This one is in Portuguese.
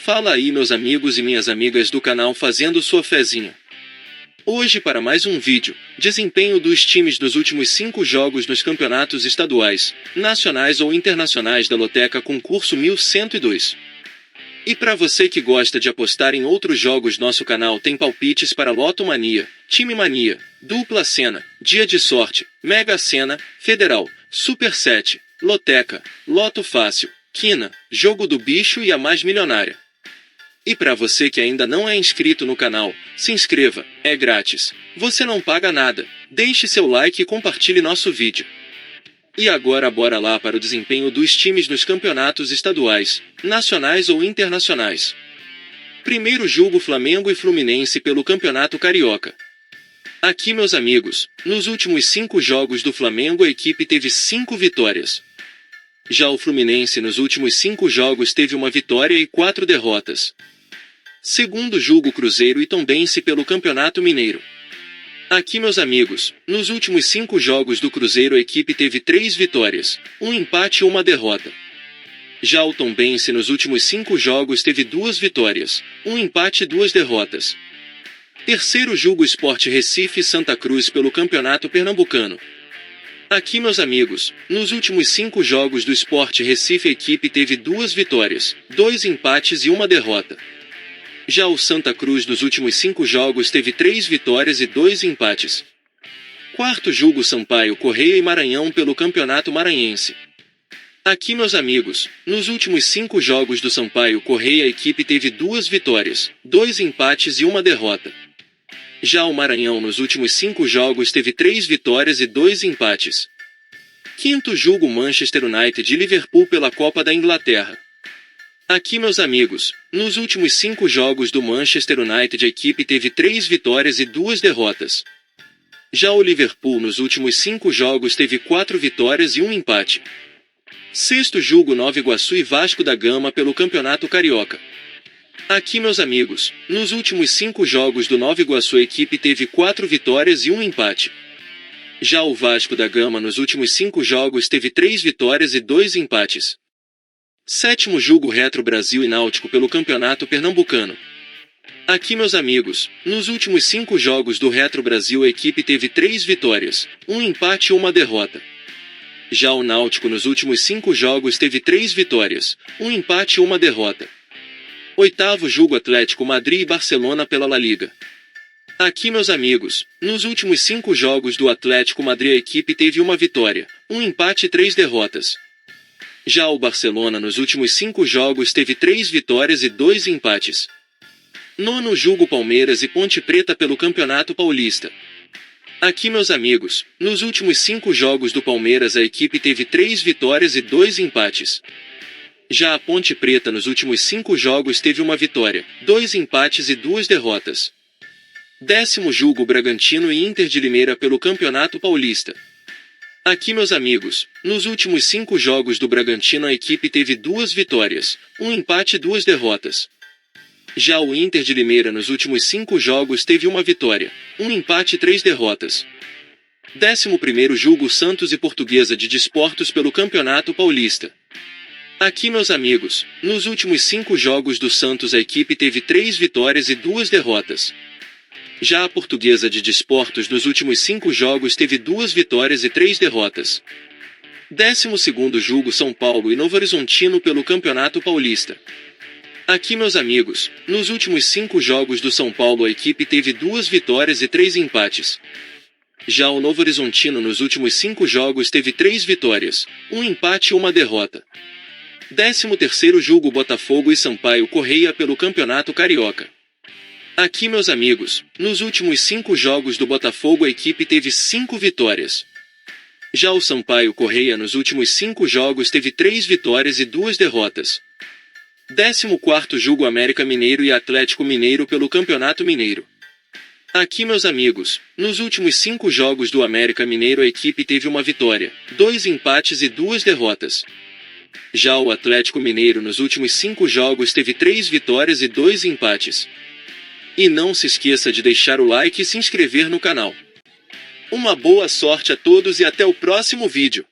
Fala aí, meus amigos e minhas amigas do canal Fazendo Sua Fezinha. Hoje para mais um vídeo, desempenho dos times dos últimos 5 jogos nos campeonatos estaduais, nacionais ou internacionais da Loteca Concurso 1102. E para você que gosta de apostar em outros jogos, nosso canal tem palpites para Loto Mania, Time Mania, Dupla Sena, Dia de Sorte, Mega Sena, Federal, Super 7, Loteca, Loto Fácil, Quina, Jogo do Bicho e a Mais Milionária. E para você que ainda não é inscrito no canal, se inscreva, é grátis. Você não paga nada. Deixe seu like e compartilhe nosso vídeo. E agora bora lá para o desempenho dos times nos campeonatos estaduais, nacionais ou internacionais. Primeiro jogo, Flamengo e Fluminense pelo Campeonato Carioca. Aqui, meus amigos, nos últimos 5 jogos do Flamengo a equipe teve 5 vitórias. Já o Fluminense nos últimos 5 jogos teve 1 vitória e 4 derrotas. Segundo jogo, Cruzeiro e Tombense pelo Campeonato Mineiro. Aqui, meus amigos, nos últimos 5 jogos do Cruzeiro a equipe teve 3 vitórias, 1 empate e 1 derrota. Já o Tombense nos últimos 5 jogos teve 2 vitórias, 1 empate e 2 derrotas. Terceiro jogo, Sport Recife e Santa Cruz pelo Campeonato Pernambucano. Aqui, meus amigos, nos últimos 5 jogos do Sport Recife a equipe teve 2 vitórias, 2 empates e 1 derrota. Já o Santa Cruz nos últimos 5 jogos teve 3 vitórias e 2 empates. Quarto jogo, Sampaio Corrêa e Maranhão pelo Campeonato Maranhense. Aqui, meus amigos, nos últimos 5 jogos do Sampaio Corrêa a equipe teve 2 vitórias, 2 empates e 1 derrota. Já o Maranhão nos últimos 5 jogos teve 3 vitórias e 2 empates. Quinto jogo, Manchester United e Liverpool pela Copa da Inglaterra. Aqui, meus amigos, nos últimos 5 jogos do Manchester United a equipe teve 3 vitórias e 2 derrotas. Já o Liverpool nos últimos 5 jogos teve 4 vitórias e 1 empate. Sexto jogo, Nova Iguaçu e Vasco da Gama pelo Campeonato Carioca. Aqui, meus amigos, nos últimos 5 jogos do Nova Iguaçu a equipe teve 4 vitórias e 1 empate. Já o Vasco da Gama nos últimos 5 jogos teve 3 vitórias e 2 empates. Sétimo jogo, Retro Brasil e Náutico pelo Campeonato Pernambucano. Aqui, meus amigos, nos últimos 5 jogos do Retro Brasil a equipe teve 3 vitórias, 1 empate e 1 derrota. Já o Náutico nos últimos 5 jogos teve 3 vitórias, 1 empate e 1 derrota. Oitavo jogo, Atlético Madrid e Barcelona pela La Liga. Aqui, meus amigos, nos últimos 5 jogos do Atlético Madrid a equipe teve 1 vitória, 1 empate e 3 derrotas. Já o Barcelona nos últimos 5 jogos teve 3 vitórias e 2 empates. Nono jogo, Palmeiras e Ponte Preta pelo Campeonato Paulista. Aqui, meus amigos, nos últimos 5 jogos do Palmeiras a equipe teve 3 vitórias e 2 empates. Já a Ponte Preta nos últimos 5 jogos teve 1 vitória, 2 empates e 2 derrotas. Décimo jogo, Bragantino e Inter de Limeira pelo Campeonato Paulista. Aqui, meus amigos, nos últimos 5 jogos do Bragantino a equipe teve 2 vitórias, 1 empate e 2 derrotas. Já o Inter de Limeira nos últimos 5 jogos teve 1 vitória, 1 empate e 3 derrotas. 11º jogo, Santos e Portuguesa de Desportos pelo Campeonato Paulista. Aqui, meus amigos, nos últimos 5 jogos do Santos a equipe teve 3 vitórias e 2 derrotas. Já a Portuguesa de Desportos nos últimos 5 jogos teve 2 vitórias e 3 derrotas. 12º jogo, São Paulo e Novo Horizontino pelo Campeonato Paulista. Aqui, meus amigos, nos últimos 5 jogos do São Paulo a equipe teve 2 vitórias e 3 empates. Já o Novo Horizontino nos últimos 5 jogos teve 3 vitórias, 1 empate e 1 derrota. 13º jogo, Botafogo e Sampaio Corrêa pelo Campeonato Carioca. Aqui, meus amigos, nos últimos 5 jogos do Botafogo a equipe teve 5 vitórias. Já o Sampaio Corrêa nos últimos 5 jogos teve 3 vitórias e 2 derrotas. 14º jogo, América Mineiro e Atlético Mineiro pelo Campeonato Mineiro. Aqui, meus amigos, nos últimos 5 jogos do América Mineiro a equipe teve 1 vitória, 2 empates e 2 derrotas. Já o Atlético Mineiro nos últimos 5 jogos teve 3 vitórias e 2 empates. E não se esqueça de deixar o like e se inscrever no canal. Uma boa sorte a todos e até o próximo vídeo.